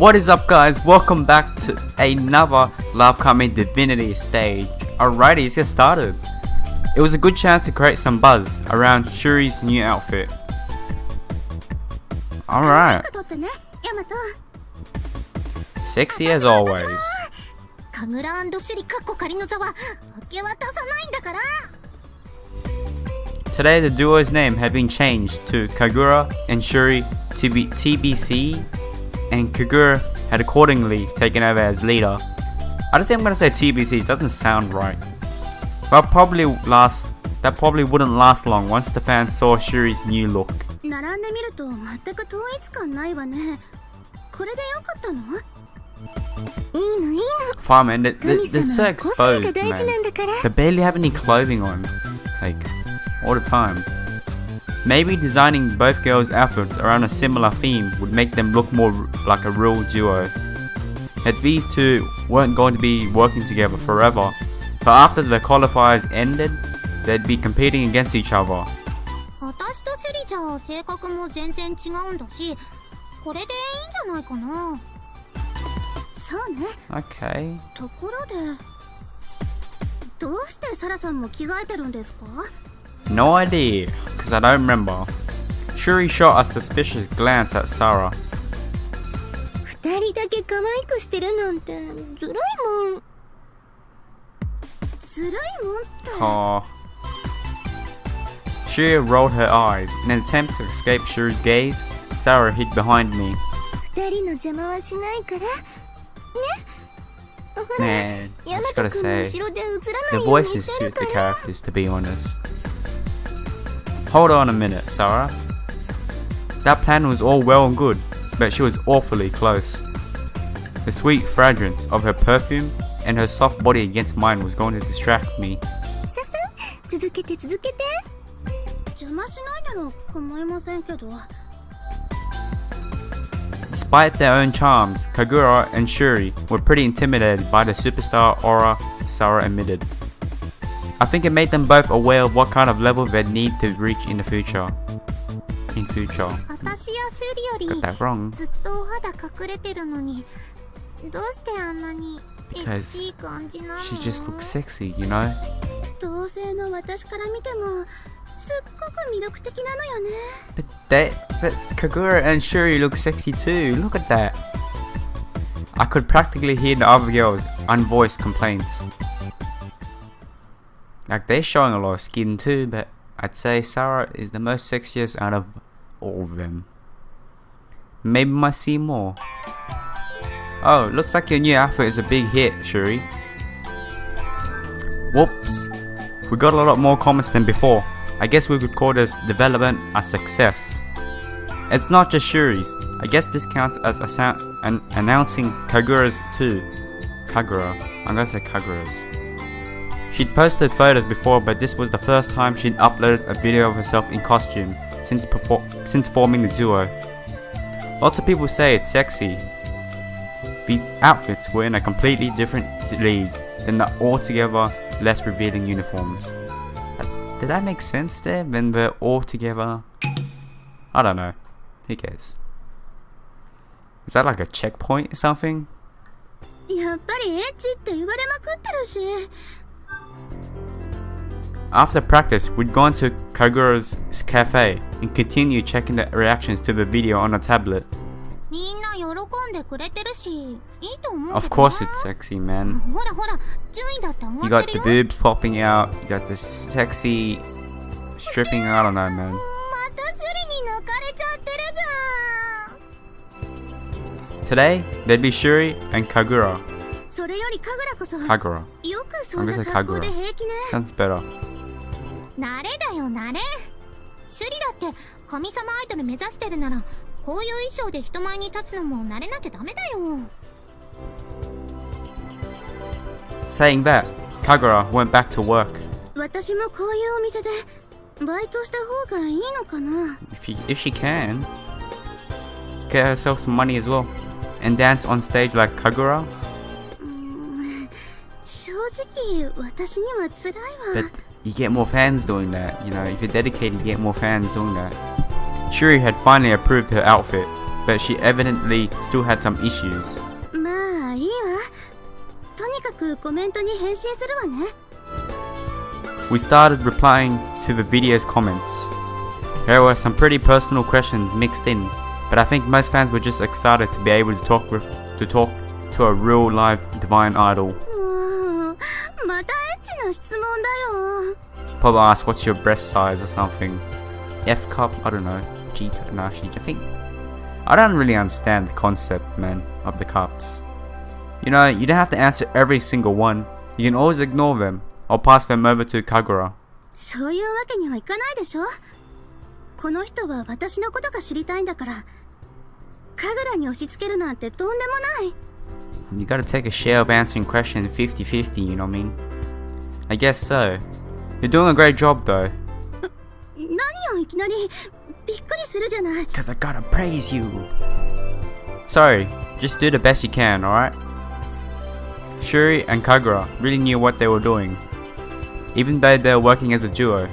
What is up, guys? Welcome back to another LoveKami Divinity Stage. Alrighty, let's get started. It was a good chance to create some buzz around Shuri's new outfit. Alright. Sexy as always. Today the duo's name had been changed to Kagura and Shuri to be TBC, and Kagura had accordingly taken over as leader. I don't think I'm gonna say TBC, it doesn't sound right. But that probably wouldn't last long once the fans saw Shuri's new look. Fine, man, they're so exposed, man. They barely have any clothing on, like, all the time. Maybe designing both girls' outfits around a similar theme would make them look more like a real duo. That these two weren't going to be working together forever, but after the qualifiers ended, they'd be competing against each other. Okay. No idea, because I don't remember. Shuri shot a suspicious glance at Sarah. Oh. Shuri rolled her eyes. In an attempt to escape Shuri's gaze, Sarah hid behind me. Man, I just gotta say, the voices suit the characters, to be honest. Hold on a minute, Sarah. That plan was all well and good, but she was awfully close. The sweet fragrance of her perfume and her soft body against mine was going to distract me. Despite their own charms, Kagura and Shuri were pretty intimidated by the superstar aura Sarah emitted. I think it made them both aware of what kind of level they'd need to reach in the future. Got that wrong. Because she just looks sexy, you know? But Kagura and Shuri look sexy too, look at that. I could practically hear the other girls' unvoiced complaints. Like, they're showing a lot of skin too, but I'd say Sarah is the most sexiest out of all of them. Maybe might see more. Oh, looks like your new outfit is a big hit, Shuri. Whoops. We got a lot more comments than before. I guess we could call this development a success. It's not just Shuri's. I guess this counts as announcing Kagura's too. Kagura. I'm gonna say Kagura's. She'd posted photos before, but this was the first time she'd uploaded a video of herself in costume since forming the duo. Lots of people say it's sexy. These outfits were in a completely different league than the altogether less revealing uniforms. Did that make sense there? When they're all together? I don't know. Who cares? Is that like a checkpoint or something? After practice, we'd gone to Kagura's cafe and continued checking the reactions to the video on a tablet. Of course it's sexy, man. You got the boobs popping out, you got this sexy stripping, I don't know, man. Today, there'd be Shuri and Kagura. Kagura. I'm gonna say Kagura. Sounds better. Saying that, Kagura went back to work. If she can, get herself some money as well, and dance on stage like Kagura. But you get more fans doing that, you know, if you're dedicated you get more fans doing that. Shuri had finally approved her outfit, but she evidently still had some issues. まあいいわ。とにかくコメントに返信するわね。We started replying to the video's comments. There were some pretty personal questions mixed in, but I think most fans were just excited to be able to talk to a real live divine idol. またエッチな質問だよ。 Probably ask what's your breast size or something. F cup, I don't know. G cup, no, actually, I think I don't really understand the concept, man, of the cups. You know, you don't have to answer every single one. You can always ignore them or pass them over to Kagura. そういうわけにはいかないでしょ。この人は私のことが知りたいんだから、神楽に押し付けるなんてとんでもない。You gotta take a share of answering questions 50-50, you know what I mean? I guess so. You're doing a great job though. 何よいきなりびっくりするじゃない。 Cause I gotta praise you. Sorry, just do the best you can, alright? Shuri and Kagura really knew what they were doing. Even though they were working as a duo,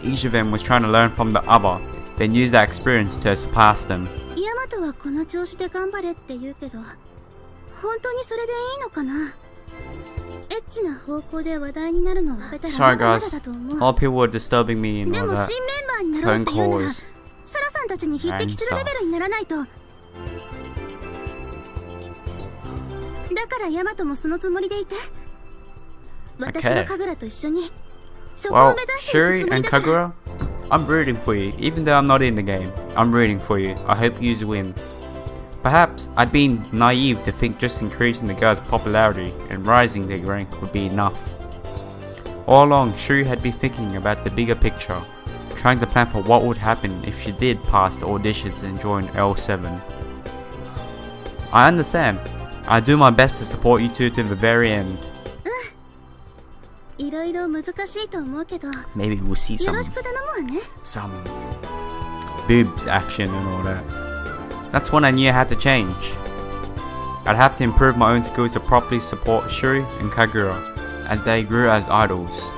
each of them was trying to learn from the other, then use that experience to surpass them. ヤマトはこの調子で頑張れって言うけど、本当にそれでいいのかな。エッチな方向で話題になるのはまだまだだと思う。 All people were disturbing me and で all も that. 新メンバーになろうって言うなら、 calls サラさんたちに匹敵するレベルにならないと。だからヤマトもそのつもりでいて。私は神楽と一緒にそこを Well, 目指していく Shuri つもり and だから。 Kagura, I'm rooting for you. Even though I'm not in the game, I'm rooting for you. I hope you win. Perhaps I'd been naive to think just increasing the girl's popularity and rising their rank would be enough. All along, Shuri had been thinking about the bigger picture, trying to plan for what would happen if she did pass the auditions and join L7. I understand. I do my best to support you two to the very end. いろいろ難しいと思うけど、 Maybe we'll see よ some ろしく頼むわね。 boobs action and all that. That's when I knew I had to change. I'd have to improve my own skills to properly support Shuri and Kagura as they grew as idols.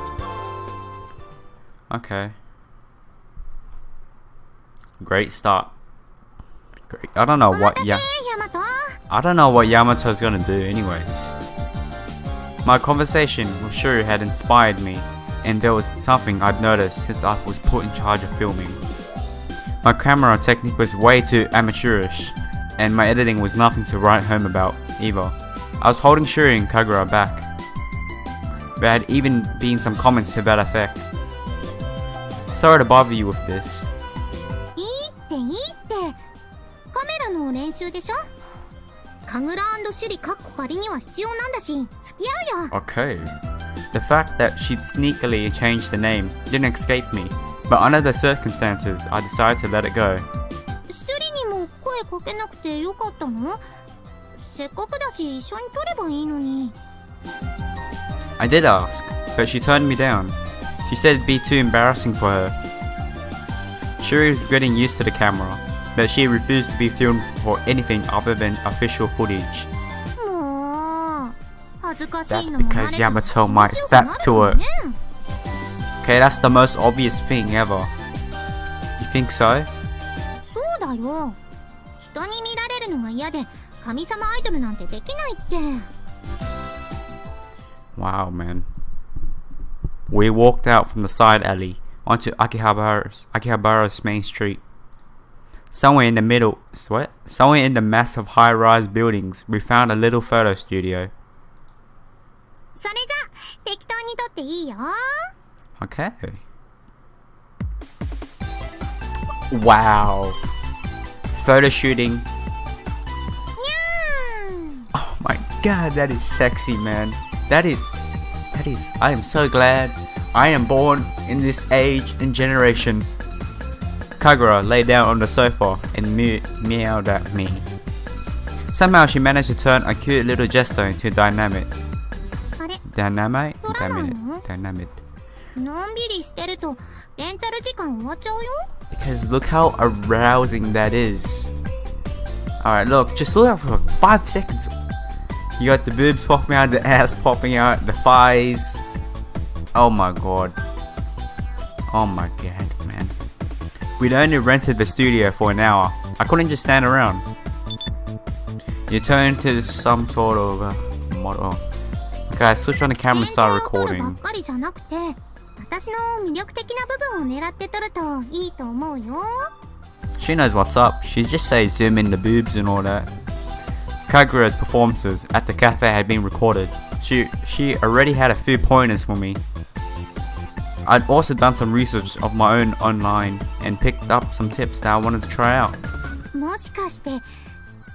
Okay. Great start. Great. I don't know what Yamato's gonna do anyways. My conversation with Shuri had inspired me, and there was something I'd noticed since I was put in charge of filming. My camera technique was way too amateurish, and my editing was nothing to write home about either. I was holding Shuri and Kagura back. There had even been some comments to that effect. Sorry to bother you with this. いいっていいって。カメラの練習でしょ。神楽&シュリかっこ仮には必要なんだし、付き合うよ。 Okay. The fact that she'd sneakily changed the name didn't escape me, but under the circumstances, I decided to let it go. シュリにも声かけなくてよかったの？せっかくだし一緒に撮ればいいのに。I did ask, but she turned me down. She said it'd be too embarrassing for her. Shuri was getting used to the camera, but she refused to be filmed for anything other than official footage. もう恥ずかし That's いのも because 慣れて Yamato might 強くな fap る to も her. んね。 Okay, that's the most obvious thing ever. You think so? そうだよ。人に見られるのが嫌で神様アイドルなんてできないって。 Wow, man. We walked out from the side alley onto Akihabara's main street. Somewhere in the mass of high-rise buildings, we found a little photo studio. それじゃ適当に撮っていいよ。 Okay. Wow. Photo shooting. Oh my god, that is sexy, man. That is, I am so glad I am born in this age and generation. Kagura lay down on the sofa and meowed at me. Somehow she managed to turn a cute little jester into dynamite. あれ Dynamite? 撮らないの？ Dynamite. のんびりしてるとレンタル時間終わっちゃうよ。 Because look how arousing that is. Alright, look, just look at it for 5 seconds. You got the boobs popping out, the ass popping out, the thighs. Oh my god. Oh my god, man. We'd only rented the studio for an hour. I couldn't just stand around. You turn into some sort of model. Okay, I switch on the camera and start ば recording. っかりじゃなくて、私の魅力的な部分を狙って撮るといいと思うよ。 She knows what's up. She just says zoom in the boobs and all that. Kagura's performances at the cafe had been recorded. She already had a few pointers for me. I'd also done some research of my own online and picked up some tips that I wanted to try out. もしかして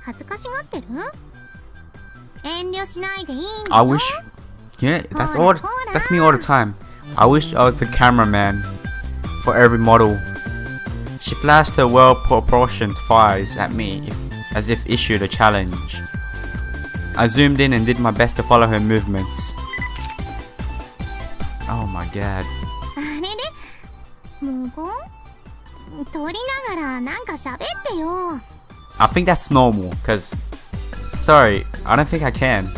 恥ずかしがってる？遠慮しないでいいんだ I よ。 wish, yeah, that's me all the time. I wish I was the cameraman for every model. She flashed her well-proportioned thighs at me as if issued a challenge. I zoomed in and did my best to follow her movements. Oh my god. あれれ？無言？撮りながらなんか喋ってよ。 I think that's normal, cause... Sorry, I don't think I can.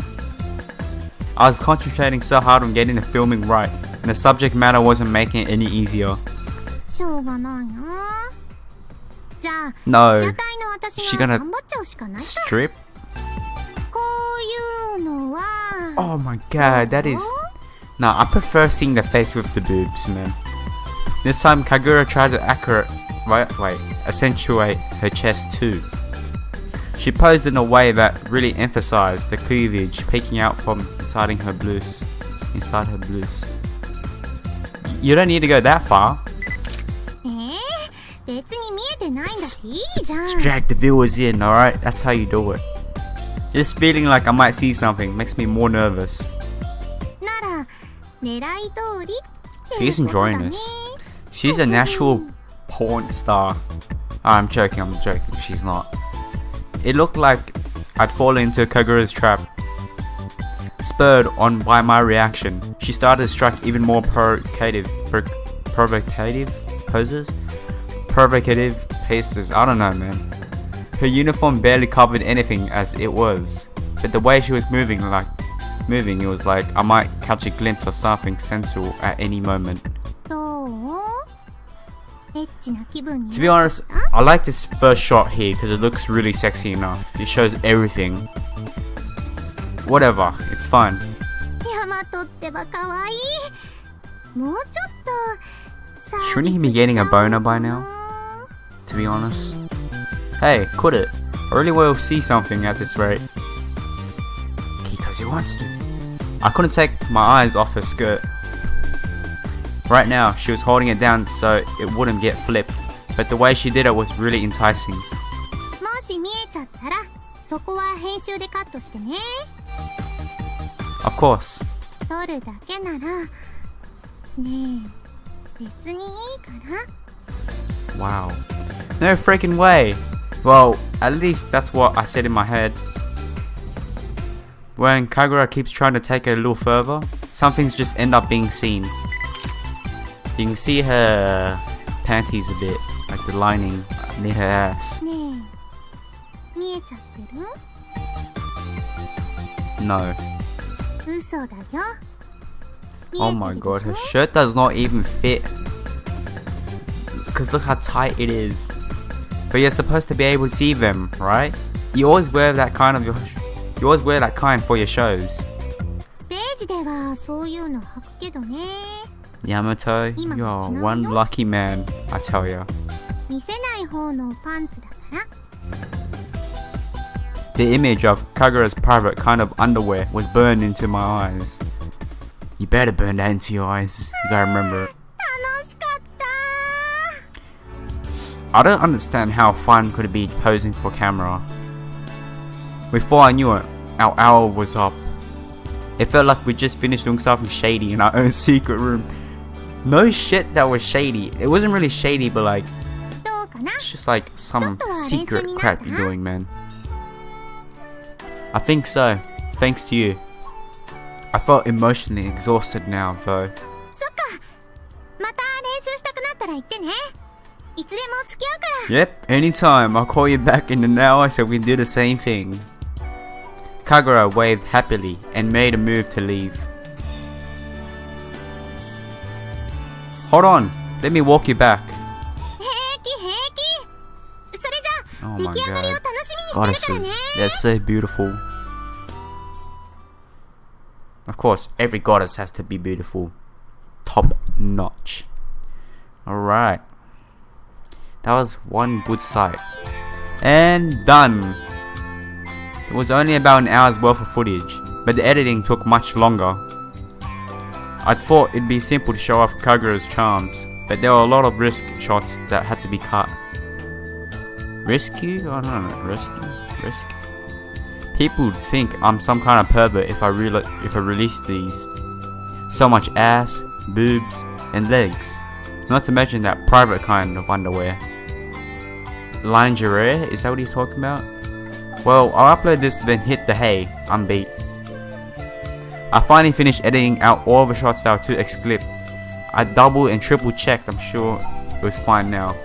I was concentrating so hard on getting the filming right, and the subject matter wasn't making it any easier. しょうがないな。じゃあ、 No. 被写体の私 She が gonna 頑張っちゃうしかないさ。 Strip? こういうのは。 Oh my god, that is... Nah, I prefer seeing the face with the boobs, man. This time, Kagura tried to accentuate her chest too. She posed in a way that really emphasized the cleavage peeking out from inside her blouse. You don't need to go that far. 別に見えてないんだしいいじゃん。 Just drag the viewers in, alright? That's how you do it. Just feeling like I might see something makes me more nervous. なら狙い通りって She's ことだ enjoying ね。 this. She's a natural porn star. I'm joking, she's not. It looked like I'd fallen into Kagura's trap. Spurred on by my reaction, she started to strike even more provocative paces. I don't know, man. Her uniform barely covered anything as it was, but the way she was moving, it was like I might catch a glimpse of something sensual at any moment. どう？エッチな気分に To be honest, I like this first shot here because it looks really sexy enough. It shows everything. Whatever, it's fun. ヤマトってば可愛い。もうちょっとサー Shouldn't ビ he ス be しちゃ getting a う boner か by な now? To be honest. Hey, could it? I really will see something at this rate. Because he wants to. I couldn't take my eyes off her skirt. Right now, she was holding it down so it wouldn't get flipped, but the way she did it was really enticing. もし見えちゃったらそこは編集でカットしてね。 Of course. 撮るだけならねえ別にいいかな。 Wow. No freaking way. Well, at least that's what I said in my head. When Kagura keeps trying to take it a little further, some things just end up being seen. You can see her panties a bit, like the lining near her ass. ねえ見えちゃってる？ No. 嘘だよ。 Oh my god, her shirt does not even fit. Because look how tight it is. But you're supposed to be able to see them, right? You always wear that kind for your shows. ステージではそういうの履くけどね。 Yamato, you're one lucky man, I tell ya. 見せない方のパンツだから。 The image of Kagura's private kind of underwear was burned into my eyes. You better burn that into your eyes. You gotta remember it. 楽しかった I don't understand how fun could it be posing for camera. Before I knew it, our hour was up. It felt like we just finished doing something shady in our own secret room. No shit, that was shady. It wasn't really shady, but like, どうかな？ it's just like some secret crap you're doing, man. I think so, thanks to you. I felt emotionally exhausted now, though. そっか。また練習したくなったら言ってね。いつでも付き合うから。 Yep, anytime. I'll call you back in an hour so we can do the same thing. Kagura waved happily and made a move to leave. Hold on, let me walk you back. 平気平気。それじゃあ Oh 出 my 来上がりを god. 楽しみに goddesses. They're so beautiful. Of course, every goddess has to be beautiful. Top notch. Alright. That was one good sight. And done. It was only about an hour's worth of footage, but the editing took much longer. I thought it'd be simple to show off Kagura's charms, but there were a lot of risk shots that had to be cut. Risky? I don't know. Risk. People would think I'm some kind of pervert if I release these. So much ass, boobs, and legs. Not to mention that private kind of underwear. Lingerie? Is that what he's talking about? Well, I'll upload this then hit the hey, I'm beat. I finally finished editing out all the shots that were too explicit. I double and triple checked, I'm sure it was fine now.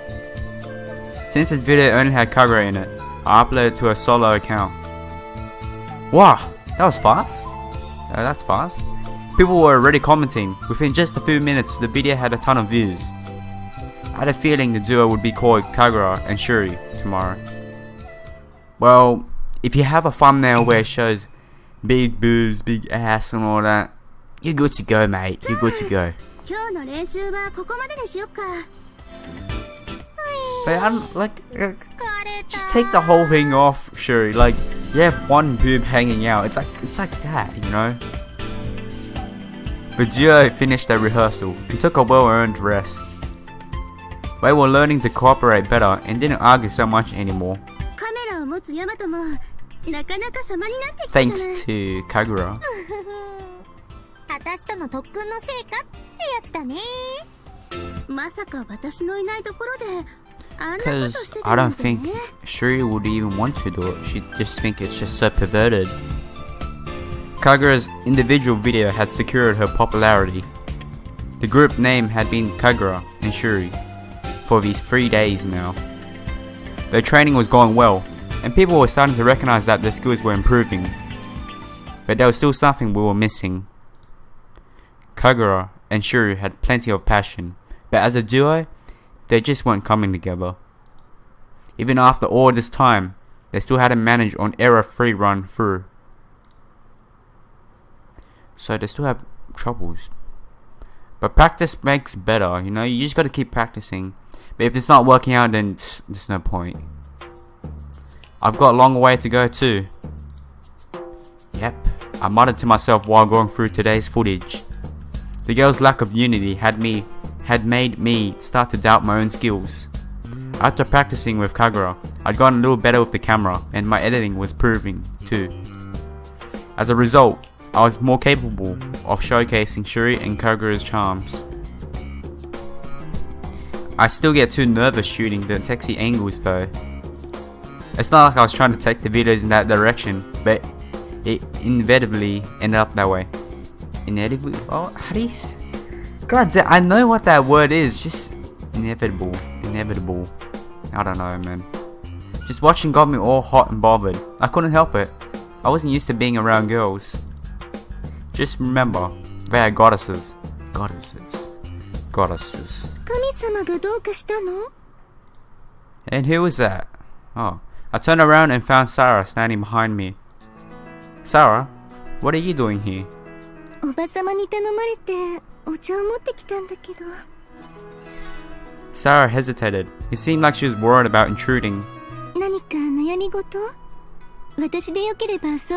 Since this video only had Kagura in it, I uploaded to a solo account. Wow, that was fast. That's fast. People were already commenting. Within just a few minutes, the video had a ton of views. I had a feeling the duo would be called Kagura and Shuri tomorrow. Well, if you have a thumbnail where it shows big boobs, big ass and all that, you're good to go, mate. You're good to go. But I'm like, just take the whole thing off, Shuri. Like, you have one boob hanging out. It's like that, you know. The duo finished their rehearsal and took a well-earned rest. They were learning to cooperate better and didn't argue so much anymore. Thanks to Kagura. Because I don't think Shuri would even want to do it. She'd just think it's just so perverted. Kagura's individual video had secured her popularity. The group name had been Kagura and Shuri for these 3 days now. Their training was going well, and people were starting to recognize that their skills were improving. But there was still something we were missing. Kagura and Shuri had plenty of passion, but as a duo, they just weren't coming together. Even after all this time, they still hadn't managed on error-free run through. So they still have troubles. But practice makes better, you know, you just gotta keep practicing. But if it's not working out, then there's no point. I've got a long way to go too. Yep, I muttered to myself while going through today's footage. The girls' lack of unity had made me start to doubt my own skills. After practicing with Kagura, I'd gotten a little better with the camera, and my editing was improving too. As a result, I was more capable of showcasing Shuri and Kagura's charms. I still get too nervous shooting the sexy angles though. It's not like I was trying to take the videos in that direction, but it inevitably ended up that way. Inevitably? Oh, how do you... God, I know what that word is, just inevitable. I don't know, man. Just watching got me all hot and bothered. I couldn't help it. I wasn't used to being around girls. Just remember, they are goddesses. And who was that? Oh, I turned around and found Sarah standing behind me. Sarah, what are you doing here? Sarah hesitated. It seemed like she was worried about intruding.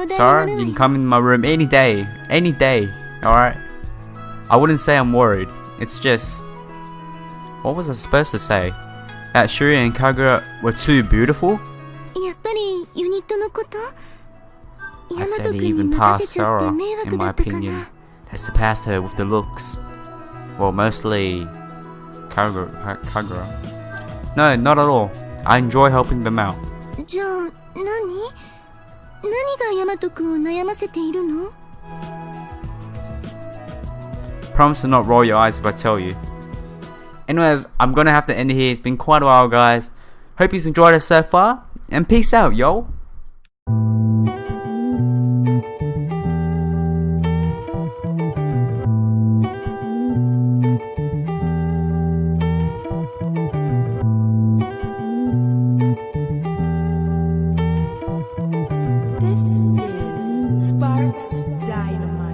Sarah, you can come in my room any day, alright? I wouldn't say I'm worried, it's just... What was I supposed to say? That Shuri and Kagura were too beautiful? I'd say they even passed Sarah, in my opinion. They surpassed her with the looks. Well, mostly... Kagura. No, not at all. I enjoy helping them out. Promise to not roll your eyes if I tell you. Anyways, I'm gonna have to end it here. It's been quite a while, guys. Hope you've enjoyed it so far, and peace out, yo. is Sparks Dynamite.